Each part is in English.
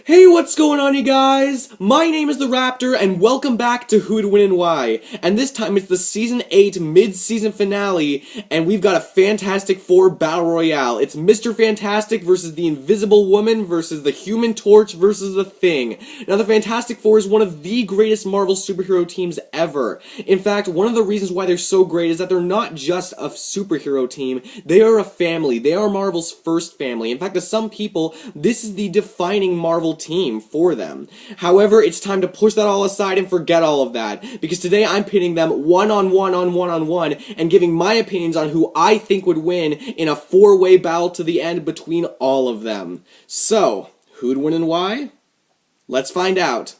Hey, what's going on, you guys? My name is the Raptor, and welcome back to Who'd Win and Why. And this time it's the Season 8 mid-season finale, and we've got a Fantastic Four Battle Royale. It's Mr. Fantastic versus the Invisible Woman versus the Human Torch versus the Thing. Now, the Fantastic Four is one of the greatest Marvel superhero teams ever. In fact, one of the reasons why they're so great is that they're not just a superhero team, they are a family. They are Marvel's first family. In fact, to some people, this is the defining Marvel team for them. However, it's time to push that all aside and forget all of that, because today I'm pitting them one-on-one and giving my opinions on who I think would win in a four-way battle to the end between all of them. So, who'd win and why? Let's find out.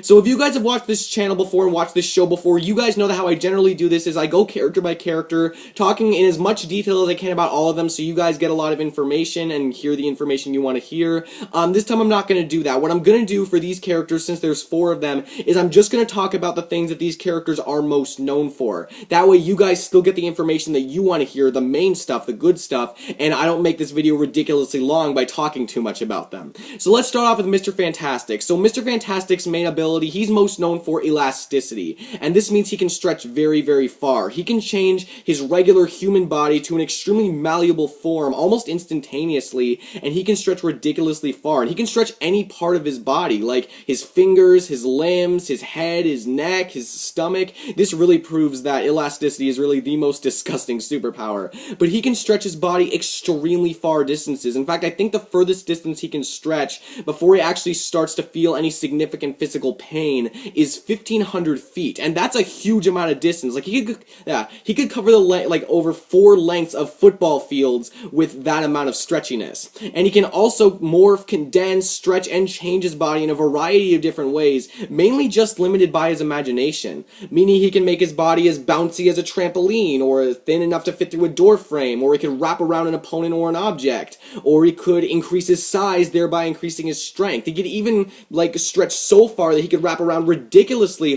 So if you guys have watched this channel before and watched this show before, you guys know that how I generally do this is I go character by character, talking in as much detail as I can about all of them so you guys get a lot of information and hear the information you want to hear. This time I'm not going to do that. What I'm going to do for these characters, since there's 4 of them, is I'm just going to talk about the things that these characters are most known for. That way you guys still get the information that you want to hear, the main stuff, the good stuff, and I don't make this video ridiculously long by talking too much about them. So let's start off with Mr. Fantastic. So Mr. Fantastic's main ability, he's most known for elasticity, and this means he can stretch very, very far. He can change his regular human body to an extremely malleable form almost instantaneously, and he can stretch ridiculously far. And he can stretch any part of his body, like his fingers, his limbs, his head, his neck, his stomach. This really proves that elasticity is really the most disgusting superpower. But he can stretch his body extremely far distances. In fact, I think the furthest distance he can stretch before he actually starts to feel any significant physical pain is 1,500 feet, and that's a huge amount of distance. Like he could cover the like over 4 lengths of football fields with that amount of stretchiness. And he can also morph, condense, stretch, and change his body in a variety of different ways, mainly just limited by his imagination. Meaning he can make his body as bouncy as a trampoline, or thin enough to fit through a door frame, or he could wrap around an opponent or an object, or he could increase his size, thereby increasing his strength. He could even like stretch so far that he could wrap around ridiculously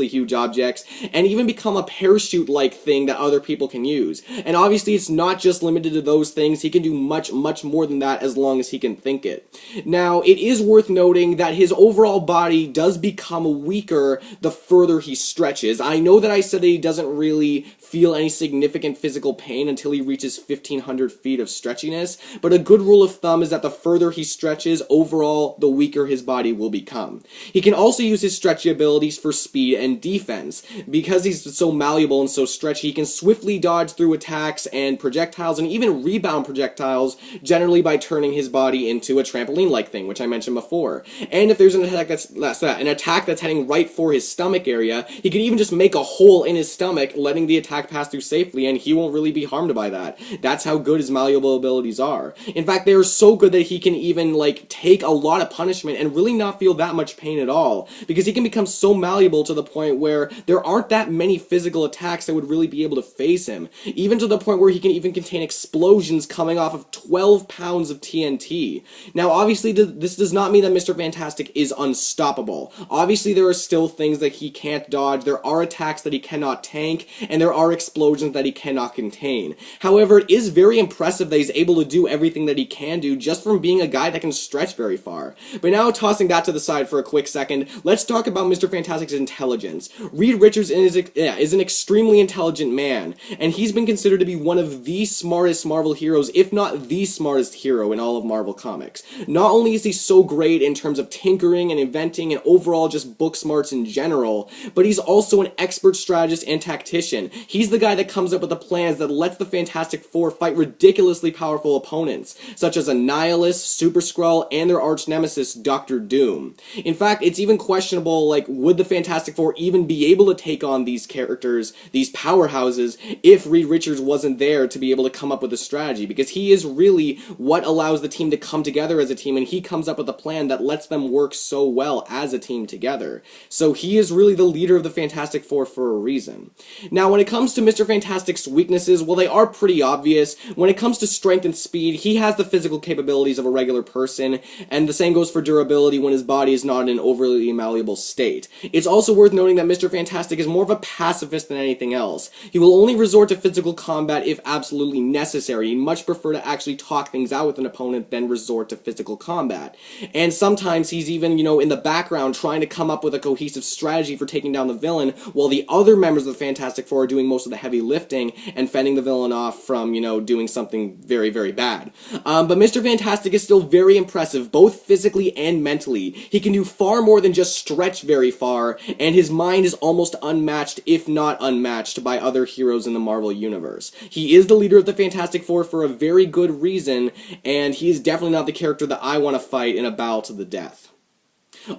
huge objects, and even become a parachute-like thing that other people can use. And obviously it's not just limited to those things. He can do much more than that as long as he can think it. Now, it is worth noting that his overall body does become weaker the further he stretches. I know that I said that he doesn't really feel any significant physical pain until he reaches 1,500 feet of stretchiness, but a good rule of thumb is that the further he stretches, overall, the weaker his body will become. He can also use his stretchy abilities for speed and defense. Because he's so malleable and so stretchy, he can swiftly dodge through attacks and projectiles, and even rebound projectiles, generally by turning his body into a trampoline-like thing, which I mentioned before. And if there's an attack that's heading right for his stomach area, he can even just make a hole in his stomach, letting the attack pass through safely, and he won't really be harmed by that. That's how good his malleable abilities are. In fact, they are so good that he can even, like, take a lot of punishment and really not feel that much pain at all, because he can become so malleable to the point where there aren't that many physical attacks that would really be able to phase him, even to the point where he can even contain explosions coming off of 12 pounds of TNT. Now, obviously, this does not mean that Mr. Fantastic is unstoppable. Obviously, there are still things that he can't dodge, there are attacks that he cannot tank, and there are explosions that he cannot contain. However, it is very impressive that he's able to do everything that he can do just from being a guy that can stretch very far. But now, tossing that to the side for a quick second, let's talk about Mr. Fantastic's intelligence. Reed Richards is an extremely intelligent man, and he's been considered to be one of the smartest Marvel heroes, if not the smartest hero in all of Marvel Comics. Not only is he so great in terms of tinkering and inventing and overall just book smarts in general, but he's also an expert strategist and tactician. He's the guy that comes up with the plans that lets the Fantastic Four fight ridiculously powerful opponents, such as Annihilus, Super Skrull, and their arch nemesis, Doctor Doom. In fact, it's even questionable, like, would the Fantastic Four even be able to take on these characters, these powerhouses, if Reed Richards wasn't there to be able to come up with a strategy, because he is really what allows the team to come together as a team, and he comes up with a plan that lets them work so well as a team together. So he is really the leader of the Fantastic Four for a reason. Now, when it comes comes to Mr. Fantastic's weaknesses, well, they are pretty obvious. When it comes to strength and speed, he has the physical capabilities of a regular person, and the same goes for durability when his body is not in an overly malleable state. It's also worth noting that Mr. Fantastic is more of a pacifist than anything else. He will only resort to physical combat if absolutely necessary. He'd much prefer to actually talk things out with an opponent than resort to physical combat. And sometimes he's even, in the background trying to come up with a cohesive strategy for taking down the villain, while the other members of the Fantastic Four are doing most of the heavy lifting and fending the villain off from, doing something very, very bad. But Mr. Fantastic is still very impressive, both physically and mentally. He can do far more than just stretch very far, and his mind is almost unmatched, if not unmatched, by other heroes in the Marvel Universe. He is the leader of the Fantastic Four for a very good reason, and he is definitely not the character that I want to fight in a battle to the death.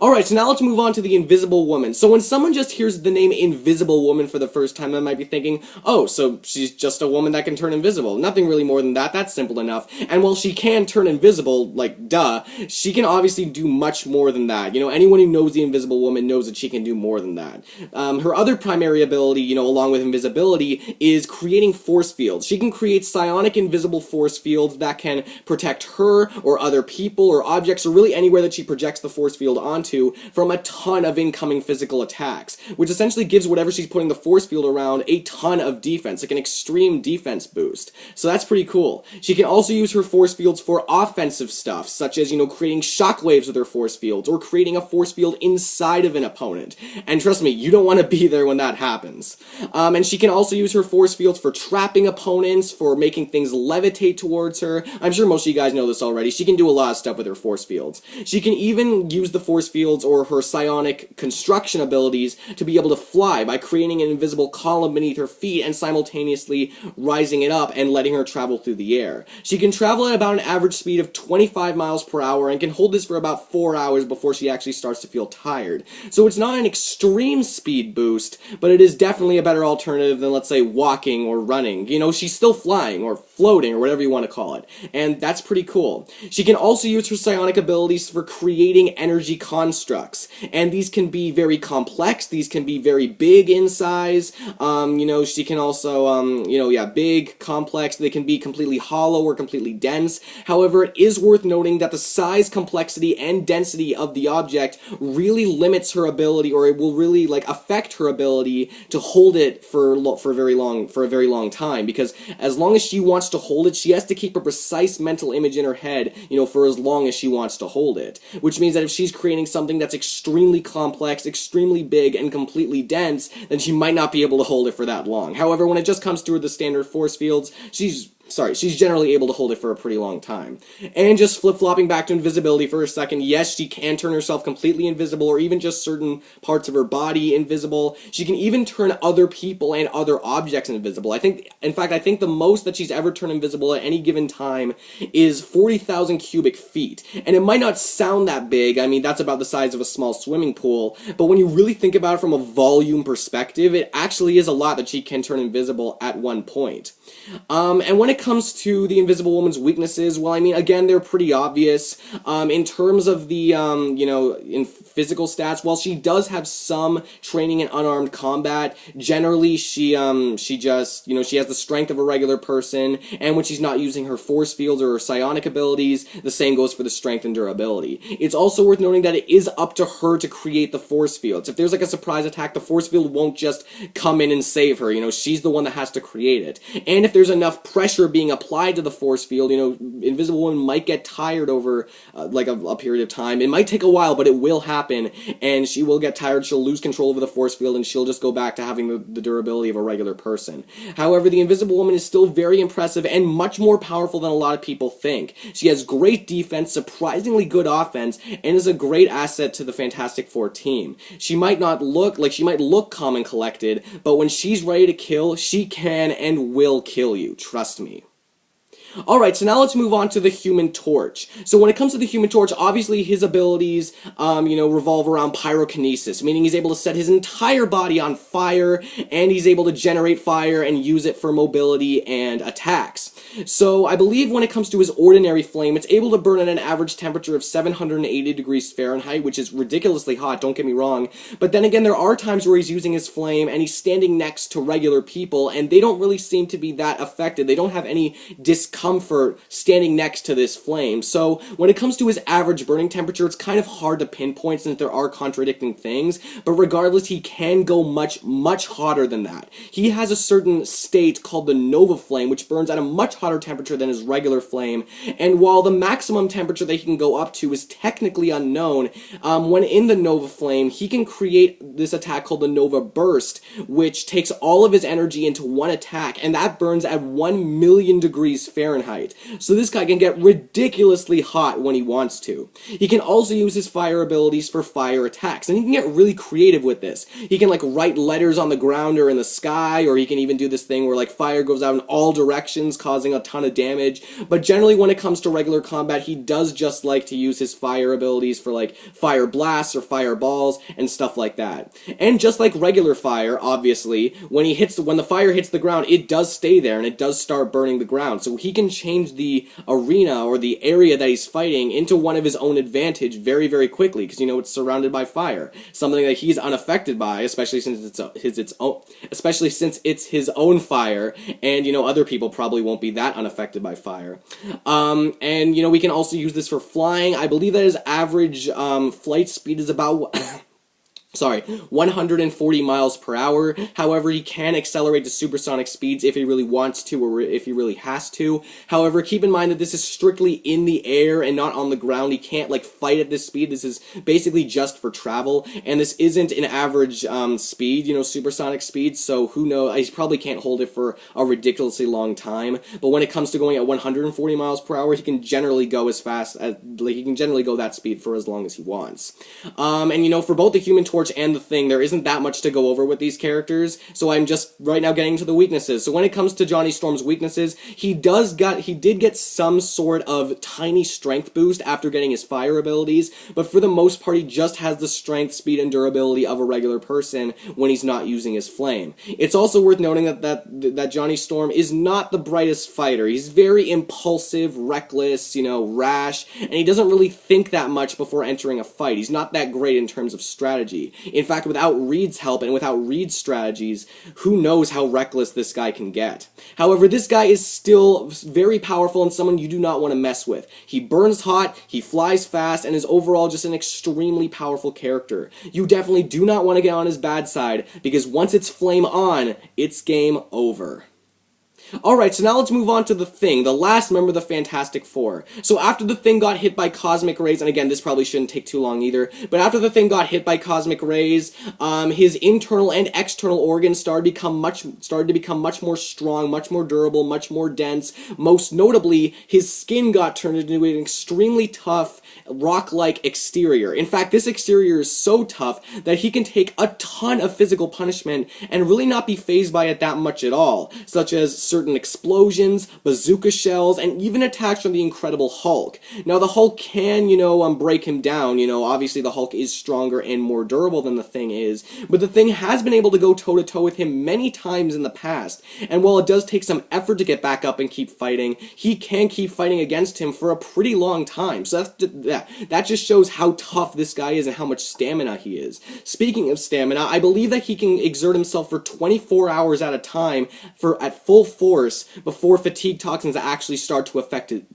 Alright, so now let's move on to the Invisible Woman. So when someone just hears the name Invisible Woman for the first time, they might be thinking, oh, so she's just a woman that can turn invisible. Nothing really more than that, that's simple enough. And while she can turn invisible, like, duh, she can obviously do much more than that. Anyone who knows the Invisible Woman knows that she can do more than that. Her other primary ability, along with invisibility, is creating force fields. She can create psionic invisible force fields that can protect her, or other people, or objects, or really anywhere that she projects the force field onto from a ton of incoming physical attacks, which essentially gives whatever she's putting the force field around a ton of defense, like an extreme defense boost. So that's pretty cool. She can also use her force fields for offensive stuff, such as, creating shockwaves with her force fields, or creating a force field inside of an opponent. And trust me, you don't want to be there when that happens. And she can also use her force fields for trapping opponents, for making things levitate towards her. I'm sure most of you guys know this already. She can do a lot of stuff with her force fields. She can even use the force fields or her psionic construction abilities to be able to fly by creating an invisible column beneath her feet and simultaneously rising it up and letting her travel through the air. She can travel at about an average speed of 25 miles per hour and can hold this for about 4 hours before she actually starts to feel tired. So it's not an extreme speed boost, but it is definitely a better alternative than, let's say, walking or running. She's still flying or floating or whatever you want to call it, and that's pretty cool. She can also use her psionic abilities for creating energy constructs, and these can be very complex, these can be very big in size, she can also, big, complex, they can be completely hollow or completely dense. However, it is worth noting that the size, complexity, and density of the object really limits her ability, or it will really, affect her ability to hold it for a very long time, because as long as she wants to hold it, she has to keep a precise mental image in her head, for as long as she wants to hold it, which means that if she's creating something that's extremely complex, extremely big, and completely dense, then she might not be able to hold it for that long. However, when it just comes to the standard force fields, she's generally able to hold it for a pretty long time. And just flip-flopping back to invisibility for a second, yes, she can turn herself completely invisible, or even just certain parts of her body invisible. She can even turn other people and other objects invisible. In fact, I think the most that she's ever turned invisible at any given time is 40,000 cubic feet. And it might not sound that big, that's about the size of a small swimming pool, but when you really think about it from a volume perspective, it actually is a lot that she can turn invisible at one point. And when it comes to the Invisible Woman's weaknesses, well, again, they're pretty obvious. In terms of the, in physical stats, while she does have some training in unarmed combat, generally she just, she has the strength of a regular person, and when she's not using her force fields or her psionic abilities, the same goes for the strength and durability. It's also worth noting that it is up to her to create the force fields. If there's a surprise attack, the force field won't just come in and save her, she's the one that has to create it. And if there's enough pressure being applied to the force field, Invisible Woman might get tired over, a period of time. It might take a while, but it will happen, and she will get tired, she'll lose control over the force field, and she'll just go back to having the durability of a regular person. However, the Invisible Woman is still very impressive and much more powerful than a lot of people think. She has great defense, surprisingly good offense, and is a great asset to the Fantastic Four team. She might look calm and collected, but when she's ready to kill, she can and will kill you, trust me. Alright, so now let's move on to the Human Torch. So when it comes to the Human Torch, obviously his abilities, revolve around pyrokinesis, meaning he's able to set his entire body on fire, and he's able to generate fire and use it for mobility and attacks. So I believe when it comes to his ordinary flame, it's able to burn at an average temperature of 780 degrees Fahrenheit, which is ridiculously hot, don't get me wrong. But then again, there are times where he's using his flame and he's standing next to regular people, and they don't really seem to be that affected. They don't have any discomfort standing next to this flame. So when it comes to his average burning temperature, it's kind of hard to pinpoint since there are contradicting things, but regardless, he can go much, much hotter than that. He has a certain state called the nova flame, which burns at a much hotter temperature than his regular flame, and while the maximum temperature that he can go up to is technically unknown, when in the nova flame, he can create this attack called the nova burst, which takes all of his energy into one attack, and that burns at 1 million degrees Fahrenheit. So this guy can get ridiculously hot when he wants to. He can also use his fire abilities for fire attacks, and he can get really creative with this. He can like write letters on the ground or in the sky, or he can even do this thing where like fire goes out in all directions, causing a ton of damage. But generally when it comes to regular combat, he does just like to use his fire abilities for like fire blasts or fireballs and stuff like that. And just like regular fire, obviously, when the fire hits the ground, it does stay there and it does start burning the ground. So he can change the arena or the area that he's fighting into one of his own advantage very, very quickly, because you know it's surrounded by fire, something that he's unaffected by, especially since it's his own fire, and you know other people probably won't be that unaffected by fire. And you know we can also use this for flying. I believe that his average flight speed is about 140 miles per hour. However, he can accelerate to supersonic speeds if he really wants to or if he really has to. However, keep in mind that this is strictly in the air and not on the ground. He can't like fight at this speed. This is basically just for travel, and this isn't an average speed, you know, supersonic speed, so who knows, he probably can't hold it for a ridiculously long time. But when it comes to going at 140 miles per hour, he can generally go as fast as, like, he can generally go that speed for as long as he wants. And you know, for both the Human Torch and the Thing, there isn't that much to go over with these characters, so I'm just right now getting to the weaknesses. So when it comes to Johnny Storm's weaknesses, he did get some sort of tiny strength boost after getting his fire abilities, but for the most part he just has the strength, speed, and durability of a regular person when he's not using his flame. It's also worth noting that Johnny Storm is not the brightest fighter. He's very impulsive, reckless, you know, rash, and he doesn't really think that much before entering a fight. He's not that great in terms of strategy. In fact, without Reed's help and without Reed's strategies, who knows how reckless this guy can get. However, this guy is still very powerful and someone you do not want to mess with. He burns hot, he flies fast, and is overall just an extremely powerful character. You definitely do not want to get on his bad side, because once it's flame on, it's game over. Alright, so now let's move on to the Thing, the last member of the Fantastic Four. So after the Thing got hit by cosmic rays, and again, this probably shouldn't take too long either, but after the Thing got hit by cosmic rays, his internal and external organs started to become much more strong, much more durable, much more dense. Most notably, his skin got turned into an extremely tough, rock-like exterior. In fact, this exterior is so tough that he can take a ton of physical punishment and really not be fazed by it that much at all, such as certain explosions, bazooka shells, and even attacks from the Incredible Hulk. Now, the Hulk can, you know, break him down. You know, obviously the Hulk is stronger and more durable than the Thing is, but the Thing has been able to go toe-to-toe with him many times in the past, and while it does take some effort to get back up and keep fighting, he can keep fighting against him for a pretty long time. So that just shows how tough this guy is and how much stamina he is. Speaking of stamina, I believe that he can exert himself for 24 hours at a time at full force before fatigue toxins actually start to affect it.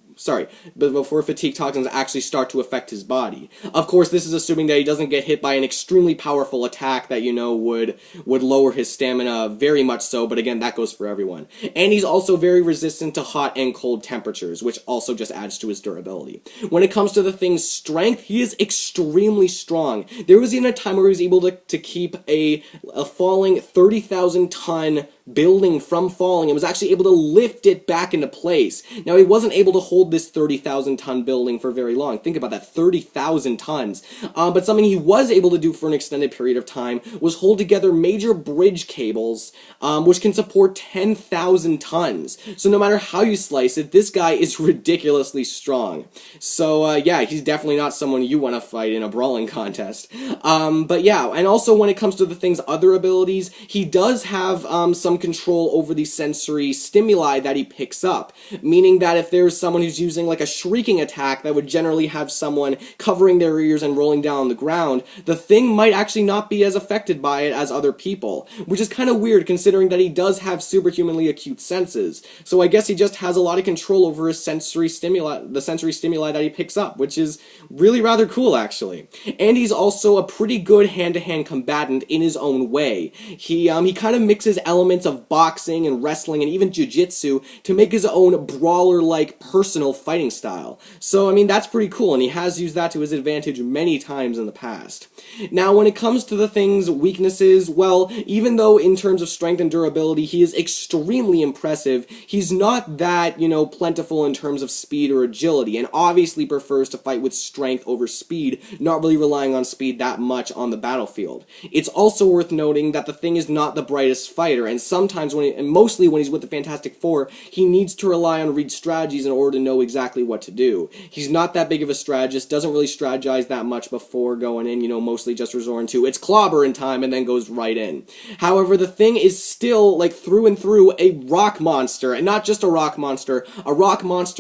Before fatigue toxins actually start to affect his body. Of course, this is assuming that he doesn't get hit by an extremely powerful attack that, you know, would lower his stamina very much so, but again, that goes for everyone. And he's also very resistant to hot and cold temperatures, which also just adds to his durability. When it comes to the Thing's strength, he is extremely strong. There was even a time where he was able to keep a falling 30,000 ton building from falling and was actually able to lift it back into place. Now, he wasn't able to hold this 30,000 ton building for very long. Think about that, 30,000 tons. But something he was able to do for an extended period of time was hold together major bridge cables, which can support 10,000 tons. So no matter how you slice it, this guy is ridiculously strong. So yeah, he's definitely not someone you want to fight in a brawling contest. But yeah, and also when it comes to the Thing's other abilities, he does have some some control over the sensory stimuli that he picks up, meaning that if there's someone who's using like a shrieking attack that would generally have someone covering their ears and rolling down on the ground, the Thing might actually not be as affected by it as other people, which is kind of weird considering that he does have superhumanly acute senses. So I guess he just has a lot of control over his sensory stimuli, the sensory stimuli that he picks up, which is really rather cool actually. And he's also a pretty good hand-to-hand combatant in his own way. He kind of mixes elements of boxing and wrestling and even jiu-jitsu to make his own brawler-like personal fighting style. So I mean that's pretty cool, and he has used that to his advantage many times in the past. Now when it comes to the Thing's weaknesses, well, even though in terms of strength and durability he is extremely impressive, he's not that, plentiful in terms of speed or agility, and obviously prefers to fight with strength over speed, not really relying on speed that much on the battlefield. It's also worth noting that the Thing is not the brightest fighter, and sometimes and mostly when he's with the Fantastic Four, he needs to rely on read strategies in order to know exactly what to do. He's not that big of a strategist, doesn't really strategize that much before going in, mostly just resorting to it's clobber in time and then goes right in. However, the Thing is still, like, through and through a rock monster, and not just a rock monster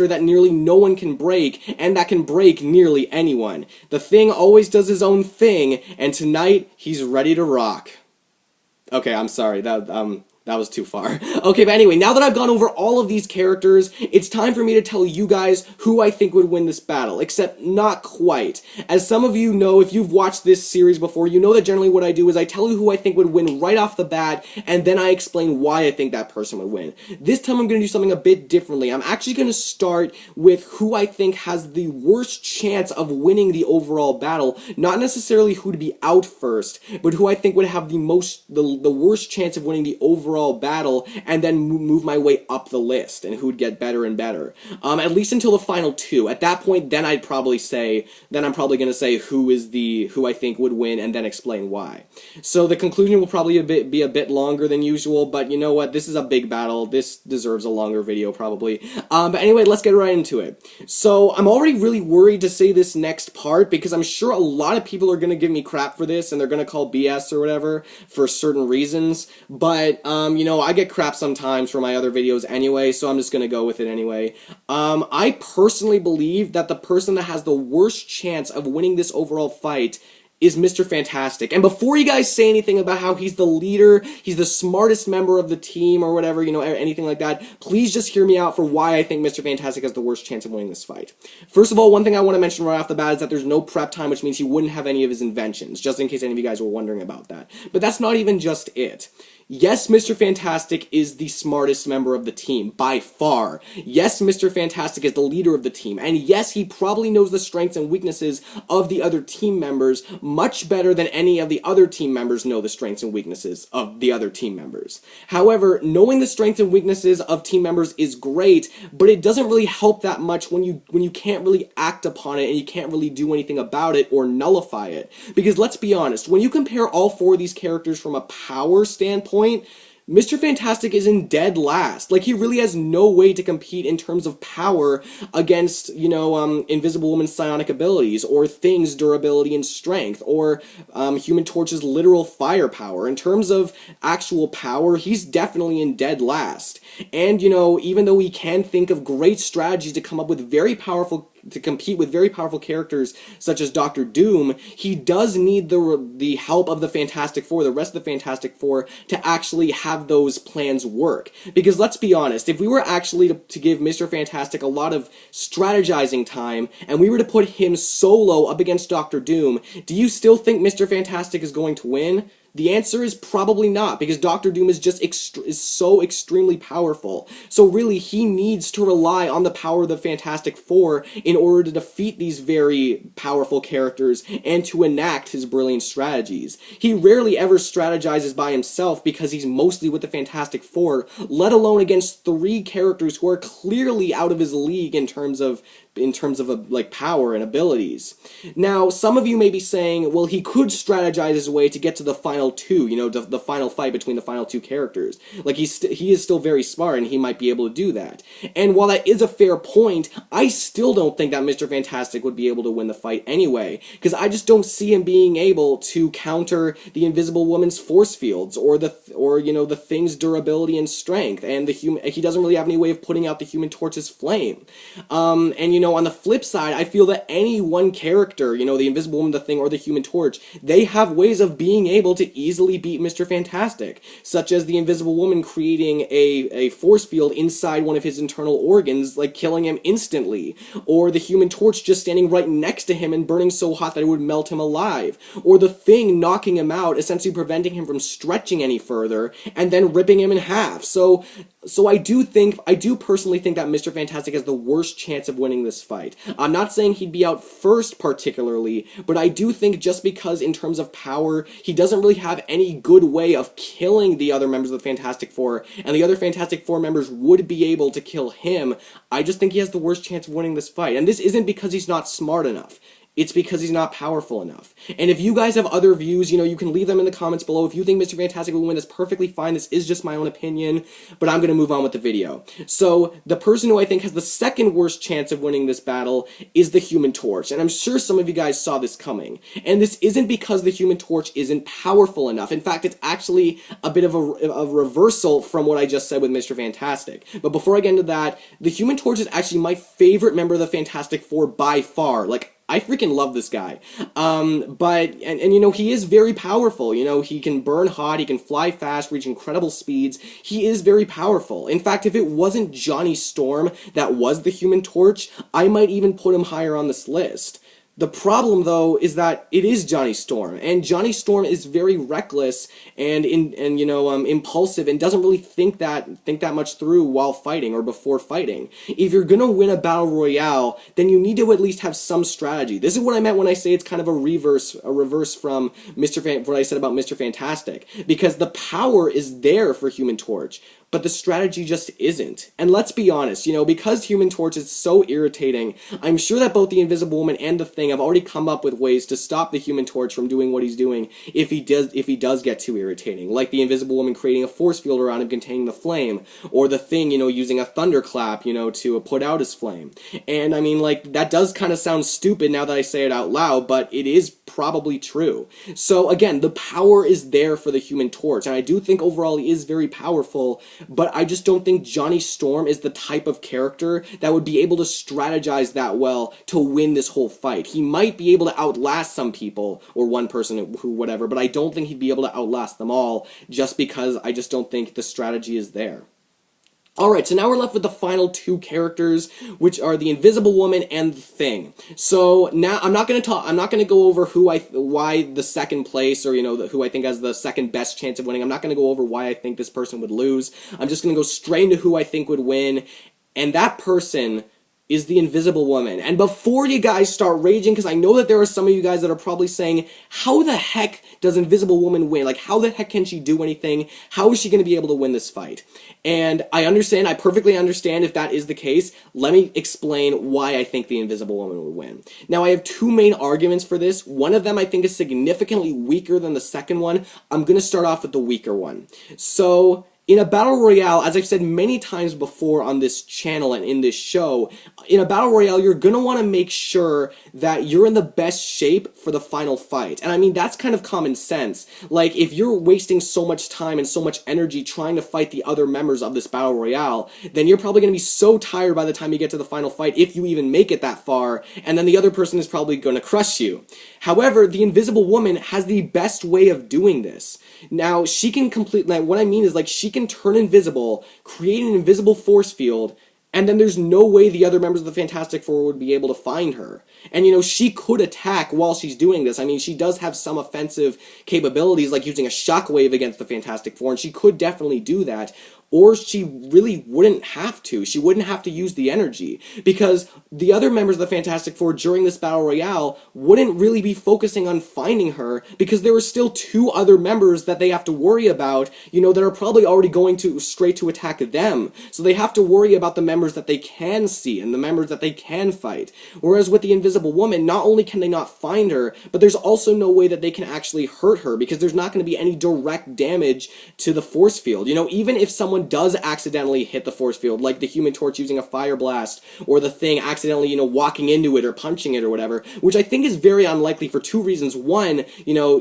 that nearly no one can break, and that can break nearly anyone. The Thing always does his own thing, and tonight, he's ready to rock. Okay, I'm sorry, that was too far. Okay, but anyway, now that I've gone over all of these characters, it's time for me to tell you guys who I think would win this battle, except not quite. As some of you know, if you've watched this series before, you know that generally what I do is I tell you who I think would win right off the bat, and then I explain why I think that person would win. This time I'm going to do something a bit differently. I'm actually going to start with who I think has the worst chance of winning the overall battle, not necessarily who to be out first, but who I think would have the worst chance of winning the overall battle, and then move my way up the list, and who'd get better and better. At least until the final two. At that point, then I'm probably going to say who I think would win, and then explain why. So the conclusion will probably be a bit longer than usual, but you know what? This is a big battle. This deserves a longer video, probably. But anyway, let's get right into it. So I'm already really worried to say this next part, because I'm sure a lot of people are going to give me crap for this, and they're going to call BS or whatever for certain reasons, but I get crap sometimes for my other videos anyway, so I'm just gonna go with it anyway. I personally believe that the person that has the worst chance of winning this overall fight is Mr. Fantastic. And before you guys say anything about how he's the leader, he's the smartest member of the team, or whatever, anything like that, please just hear me out for why I think Mr. Fantastic has the worst chance of winning this fight. First of all, one thing I want to mention right off the bat is that there's no prep time, which means he wouldn't have any of his inventions, just in case any of you guys were wondering about that. But that's not even just it. Yes, Mr. Fantastic is the smartest member of the team, by far. Yes, Mr. Fantastic is the leader of the team, and yes, he probably knows the strengths and weaknesses of the other team members much better than any of the other team members know the strengths and weaknesses of the other team members. However, knowing the strengths and weaknesses of team members is great, but it doesn't really help that much when you can't really act upon it and you can't really do anything about it or nullify it. Because let's be honest, when you compare all four of these characters from a power standpoint, Mr. Fantastic is in dead last. Like, he really has no way to compete in terms of power against, Invisible Woman's psionic abilities, or Thing's durability and strength, or Human Torch's literal firepower. In terms of actual power, he's definitely in dead last. And, even though he can think of great strategies to come up with to compete with very powerful characters such as Dr. Doom, he does need the help of the Fantastic Four, the rest of the Fantastic Four, to actually have those plans work. Because let's be honest, if we were actually to give Mr. Fantastic a lot of strategizing time, and we were to put him solo up against Dr. Doom, do you still think Mr. Fantastic is going to win? The answer is probably not, because Dr. Doom is just is so extremely powerful. So really, he needs to rely on the power of the Fantastic Four in order to defeat these very powerful characters and to enact his brilliant strategies. He rarely ever strategizes by himself because he's mostly with the Fantastic Four, let alone against three characters who are clearly out of his league in terms of in terms of like power and abilities. Now, some of you may be saying, well, he could strategize his way to get to the final two, you know, the final fight between the final two characters. Like, he is still very smart, and he might be able to do that. And while that is a fair point, I still don't think that Mr. Fantastic would be able to win the fight anyway, because I just don't see him being able to counter the Invisible Woman's force fields, or you know, the Thing's durability and strength, and he doesn't really have any way of putting out the Human Torch's flame. And, you know, on the flip side, I feel that any one character, you know, the Invisible Woman, the Thing, or the Human Torch, they have ways of being able to easily beat Mr. Fantastic, such as the Invisible Woman creating a force field inside one of his internal organs, like killing him instantly, or the Human Torch just standing right next to him and burning so hot that it would melt him alive, or the Thing knocking him out, essentially preventing him from stretching any further, and then ripping him in half. So I do personally think that Mr. Fantastic has the worst chance of winning this fight. I'm not saying he'd be out first particularly, but I do think just because in terms of power, he doesn't really have any good way of killing the other members of the Fantastic Four, and the other Fantastic Four members would be able to kill him, I just think he has the worst chance of winning this fight. And this isn't because he's not smart enough. It's because he's not powerful enough. And if you guys have other views, you know, you can leave them in the comments below. If you think Mr. Fantastic will win, that's perfectly fine. This is just my own opinion, but I'm going to move on with the video. So, the person who I think has the second worst chance of winning this battle is the Human Torch. And I'm sure some of you guys saw this coming. And this isn't because the Human Torch isn't powerful enough. In fact, it's actually a bit of a reversal from what I just said with Mr. Fantastic. But before I get into that, the Human Torch is actually my favorite member of the Fantastic Four by far. Like, I freaking love this guy. But you know, he is very powerful. You know, he can burn hot, he can fly fast, reach incredible speeds. He is very powerful. In fact, if it wasn't Johnny Storm that was the Human Torch, I might even put him higher on this list. The problem, though, is that it is Johnny Storm, and Johnny Storm is very reckless and impulsive, and doesn't really think that much through while fighting or before fighting. If you're gonna win a battle royale, then you need to at least have some strategy. This is what I meant when I say it's kind of a reverse from what I said about Mr. Fantastic, because the power is there for Human Torch, but the strategy just isn't. And let's be honest, you know, because Human Torch is so irritating, I'm sure that both the Invisible Woman and the Thing have already come up with ways to stop the Human Torch from doing what he's doing if he does get too irritating. Like the Invisible Woman creating a force field around him containing the flame, or the Thing, you know, using a thunderclap, you know, to put out his flame. And I mean, like, that does kind of sound stupid now that I say it out loud, but it is probably true. So again, the power is there for the Human Torch, and I do think overall he is very powerful, but I just don't think Johnny Storm is the type of character that would be able to strategize that well to win this whole fight. He might be able to outlast some people, or one person who whatever, but I don't think he'd be able to outlast them all, just because I just don't think the strategy is there. Alright, so now we're left with the final two characters, which are the Invisible Woman and the Thing. So now I'm not going to go over why the second place, or, you know, who I think has the second best chance of winning. I'm not going to go over why I think this person would lose. I'm just going to go straight into who I think would win, and that person is the Invisible Woman. And before you guys start raging, because I know that there are some of you guys that are probably saying, how the heck does Invisible Woman win? Like, how the heck can she do anything? How is she going to be able to win this fight? And I perfectly understand if that is the case. Let me explain why I think the Invisible Woman would win. Now, I have two main arguments for this. One of them I think is significantly weaker than the second one. I'm going to start off with the weaker one. So, in a battle royale, as I've said many times before on this channel and in this show, in a battle royale, you're going to want to make sure that you're in the best shape for the final fight. And I mean, that's kind of common sense. Like, if you're wasting so much time and so much energy trying to fight the other members of this battle royale, then you're probably going to be so tired by the time you get to the final fight, if you even make it that far, and then the other person is probably going to crush you. However, the Invisible Woman has the best way of doing this. Now, she can what I mean is, like, she can turn invisible, create an invisible force field, and then there's no way the other members of the Fantastic Four would be able to find her. And, you know, she could attack while she's doing this. I mean, she does have some offensive capabilities, like using a shockwave against the Fantastic Four, and she could definitely do that. or she really wouldn't have to. She wouldn't have to use the energy, because the other members of the Fantastic Four during this battle royale wouldn't really be focusing on finding her, because there are still two other members that they have to worry about, that are probably already going to straight to attack them. So they have to worry about the members that they can see and the members that they can fight. Whereas with the Invisible Woman, not only can they not find her, but there's also no way that they can actually hurt her, because there's not going to be any direct damage to the force field. Even if someone does accidentally hit the force field, like the Human Torch using a fire blast, or the Thing accidentally, walking into it or punching it or whatever, which I think is very unlikely for two reasons. One,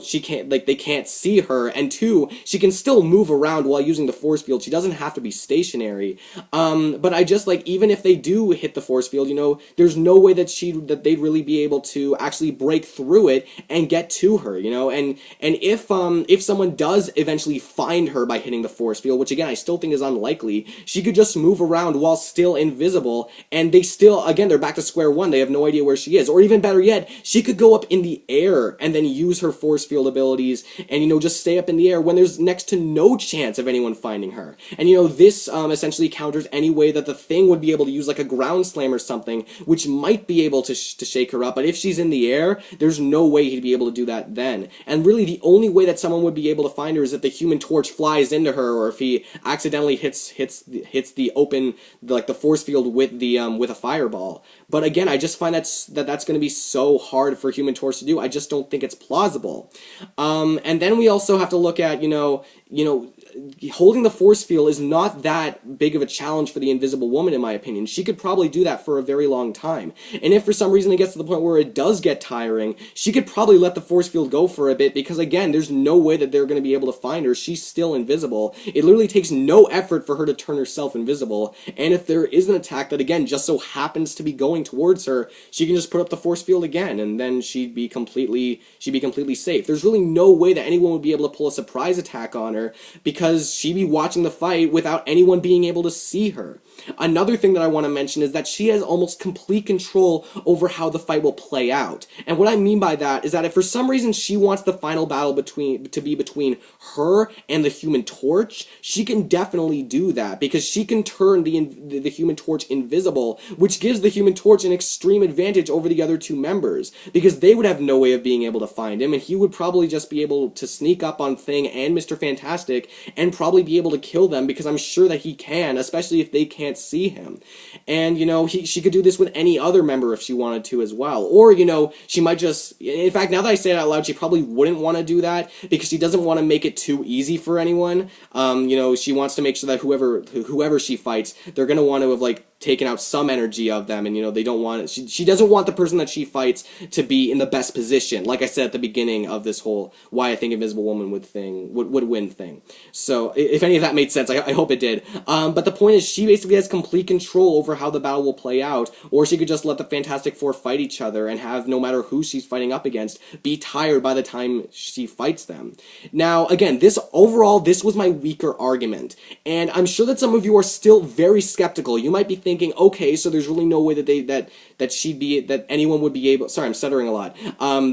she can't, they can't see her, and two, she can still move around while using the force field. She doesn't have to be stationary. But I just, even if they do hit the force field, there's no way that they'd really be able to actually break through it and get to her, and if someone does eventually find her by hitting the force field, which again I still think is unlikely, she could just move around while still invisible, and they're back to square one. They have no idea where she is. Or even better yet, she could go up in the air and then use her force field abilities and, just stay up in the air when there's next to no chance of anyone finding her. And, this essentially counters any way that the Thing would be able to use, a ground slam or something, which might be able to shake her up. But if she's in the air, there's no way he'd be able to do that then. And really, the only way that someone would be able to find her is if the Human Torch flies into her, or if he accidentally hits the open, the force field with a fireball. But again, I just find that's going to be so hard for Human Torch to do. I just don't think it's plausible. And then we also have to look at, holding the force field is not that big of a challenge for the Invisible Woman, in my opinion. She could probably do that for a very long time. And if for some reason it gets to the point where it does get tiring, she could probably let the force field go for a bit, because again, there's no way that they're going to be able to find her. She's still invisible. It literally takes no effort for her to turn herself invisible. And if there is an attack that, again, just so happens to be going towards her, she can just put up the force field again, and then she'd be completely safe. There's really no way that anyone would be able to pull a surprise attack on her, because she'd be watching the fight without anyone being able to see her. Another thing that I want to mention is that she has almost complete control over how the fight will play out. And what I mean by that is that if for some reason she wants the final battle to be between her and the Human Torch, she can definitely do that, because she can turn the Human Torch invisible, which gives the Human Torch an extreme advantage over the other two members, because they would have no way of being able to find him, and he would probably just be able to sneak up on Thing and Mr. Fantastic and probably be able to kill them, because I'm sure that he can, especially if they can't see him. And, she could do this with any other member if she wanted to as well. Or, she might just, in fact, now that I say it out loud, she probably wouldn't want to do that, because she doesn't want to make it too easy for anyone. She wants to make sure that whoever she fights, they're going to want to have, taken out some energy of them, and they don't want it. She doesn't want the person that she fights to be in the best position, like I said at the beginning of this whole why I think Invisible Woman would win thing. So if any of that made sense, I hope it did. But the point is, she basically has complete control over how the battle will play out, or she could just let the Fantastic Four fight each other and have, no matter who she's fighting up against, be tired by the time she fights them. Now, again, this was my weaker argument, and I'm sure that some of you are still very skeptical. You might be thinking, okay, so there's really no way that anyone would be able, sorry, I'm stuttering a lot,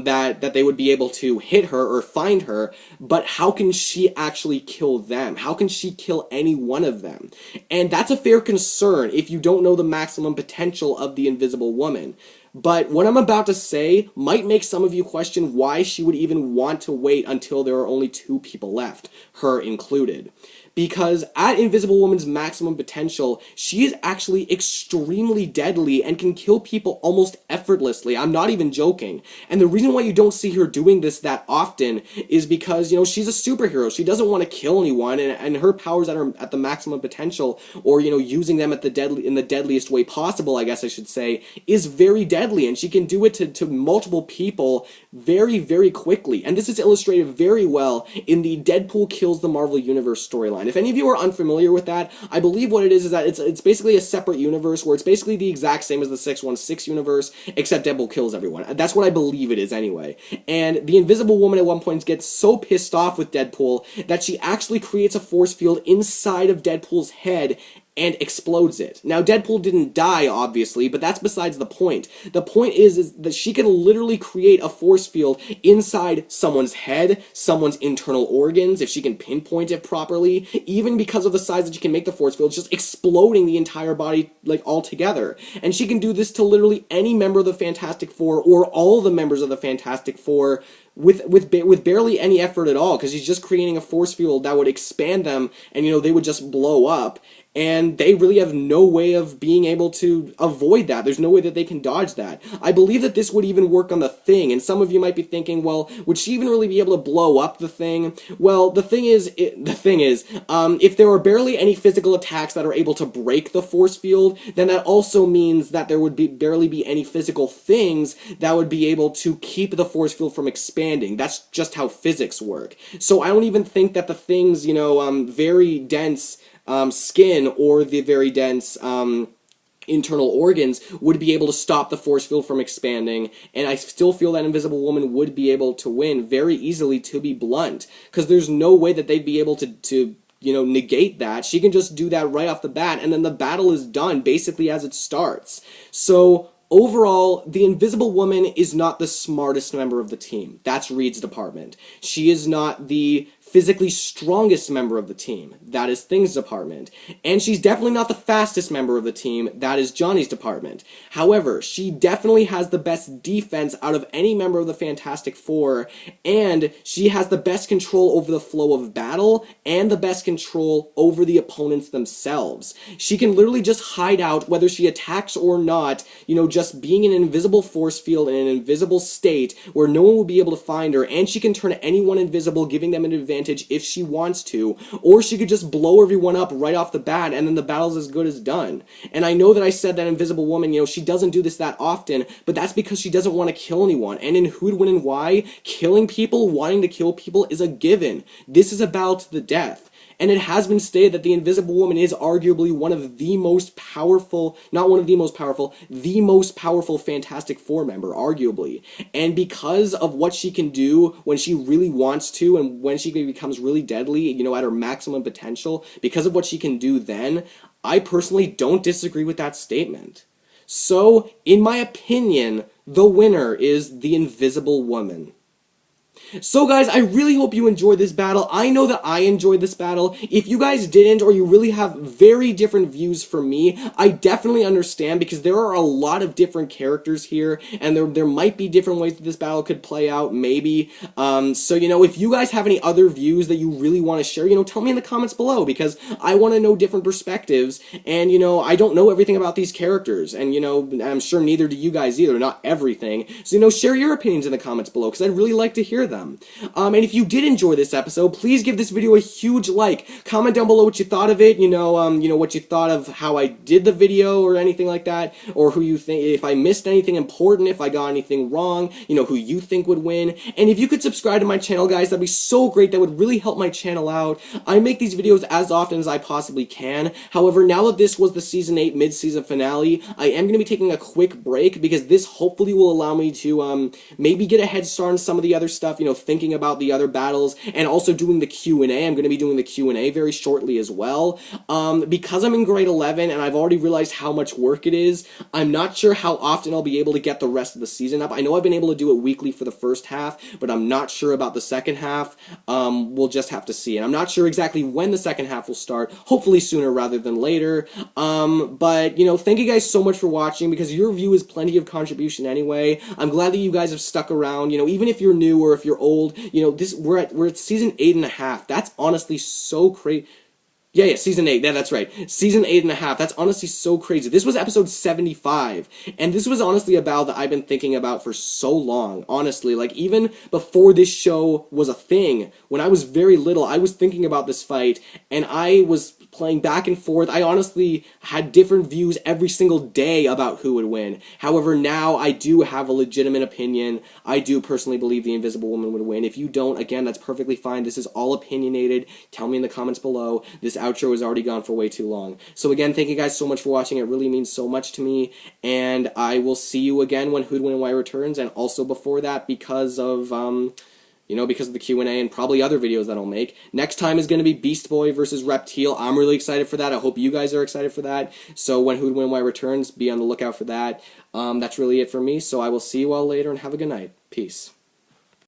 that they would be able to hit her or find her, but how can she actually kill them? How can she kill any one of them? And that's a fair concern if you don't know the maximum potential of the Invisible Woman. But what I'm about to say might make some of you question why she would even want to wait until there are only two people left, her included. Because at Invisible Woman's maximum potential, she is actually extremely deadly and can kill people almost effortlessly. I'm not even joking. And the reason why you don't see her doing this that often is because, she's a superhero. She doesn't want to kill anyone, and her powers at the maximum potential, or, using them in the deadliest way possible, I guess I should say, is very deadly, and she can do it to multiple people very, very quickly. And this is illustrated very well in the Deadpool Kills the Marvel Universe storyline. If any of you are unfamiliar with that, I believe what it is that it's basically a separate universe where it's basically the exact same as the 616 universe, except Deadpool kills everyone. That's what I believe it is anyway. And the Invisible Woman at one point gets so pissed off with Deadpool that she actually creates a force field inside of Deadpool's head and explodes it. Now, Deadpool didn't die, obviously, but that's besides the point. The point is that she can literally create a force field inside someone's head, someone's internal organs, if she can pinpoint it properly, even because of the size that she can make the force field, just exploding the entire body, like, altogether. And she can do this to literally any member of the Fantastic Four, or all the members of the Fantastic Four, with barely any effort at all, because she's just creating a force field that would expand them, and, they would just blow up. And they really have no way of being able to avoid that. There's no way that they can dodge that. I believe that this would even work on the Thing, and some of you might be thinking, well, would she even really be able to blow up the Thing? Well, the thing is, if there are barely any physical attacks that are able to break the force field, then that also means that there would barely be any physical things that would be able to keep the force field from expanding. That's just how physics work. So I don't even think that the Thing's, very dense skin or the very dense internal organs would be able to stop the force field from expanding, and I still feel that Invisible Woman would be able to win very easily, to be blunt, because there's no way that they'd be able to negate that. She can just do that right off the bat, and then the battle is done basically as it starts. So overall, the Invisible Woman is not the smartest member of the team. That's Reed's department. She is not the physically strongest member of the team. That is Thing's department. And she's definitely not the fastest member of the team. That is Johnny's department. However, she definitely has the best defense out of any member of the Fantastic Four, and she has the best control over the flow of battle and the best control over the opponents themselves. She can literally just hide out, whether she attacks or not, just being in an invisible force field in an invisible state where no one will be able to find her, and she can turn anyone invisible, giving them an advantage if she wants to, or she could just blow everyone up right off the bat, and then the battle's as good as done. And I know that I said that Invisible Woman, she doesn't do this that often, but that's because she doesn't want to kill anyone. And in Who'd Win and Why, killing people, wanting to kill people is a given. This is about the death. And it has been stated that the Invisible Woman is arguably one of the most powerful, not one of the most powerful, the most powerful Fantastic Four member, arguably. And because of what she can do when she really wants to, and when she becomes really deadly, at her maximum potential, because of what she can do then, I personally don't disagree with that statement. So, in my opinion, the winner is the Invisible Woman. So guys, I really hope you enjoyed this battle. I know that I enjoyed this battle. If you guys didn't, or you really have very different views from me, I definitely understand, because there are a lot of different characters here, and there might be different ways that this battle could play out, maybe. So, if you guys have any other views that you really want to share, tell me in the comments below, because I want to know different perspectives, and, I don't know everything about these characters, and, I'm sure neither do you guys either, not everything. So, share your opinions in the comments below, because I'd really like to hear them. And if you did enjoy this episode, please give this video a huge like. Comment down below what you thought of it, what you thought of how I did the video or anything like that, or who you think, if I missed anything important, if I got anything wrong, who you think would win. And if you could subscribe to my channel, guys, that'd be so great. That would really help my channel out. I make these videos as often as I possibly can. However, now that this was the Season 8 mid-season finale, I am going to be taking a quick break, because this hopefully will allow me to maybe get a head start on some of the other stuff, thinking about the other battles, and also doing the Q&A. I'm going to be doing the Q&A very shortly as well. Because I'm in grade 11 and I've already realized how much work it is, I'm not sure how often I'll be able to get the rest of the season up. I know I've been able to do it weekly for the first half, but I'm not sure about the second half. We'll just have to see. And I'm not sure exactly when the second half will start. Hopefully sooner rather than later. But, thank you guys so much for watching, because your view is plenty of contribution anyway. I'm glad that you guys have stuck around, even if you're new or if you're old, we're at season 8.5. That's honestly so crazy. Yeah, season 8. Yeah, that's right. Season 8.5. That's honestly so crazy. This was episode 75, and this was honestly a battle that I've been thinking about for so long. Honestly, like, even before this show was a thing, when I was very little, I was thinking about this fight, and I was playing back and forth. I honestly had different views every single day about who would win. However, now I do have a legitimate opinion. I do personally believe the Invisible Woman would win. If you don't, again, that's perfectly fine. This is all opinionated. Tell me in the comments below. This outro has already gone for way too long. So again, thank you guys so much for watching. It really means so much to me, and I will see you again when Who'd Win and Why returns, and also before that, because of you know, because of the Q&A and probably other videos that I'll make. Next time is going to be Beast Boy versus Reptile. I'm really excited for that. I hope you guys are excited for that. So when Who Would Win Why returns, be on the lookout for that. That's really it for me. So I will see you all later and have a good night. Peace.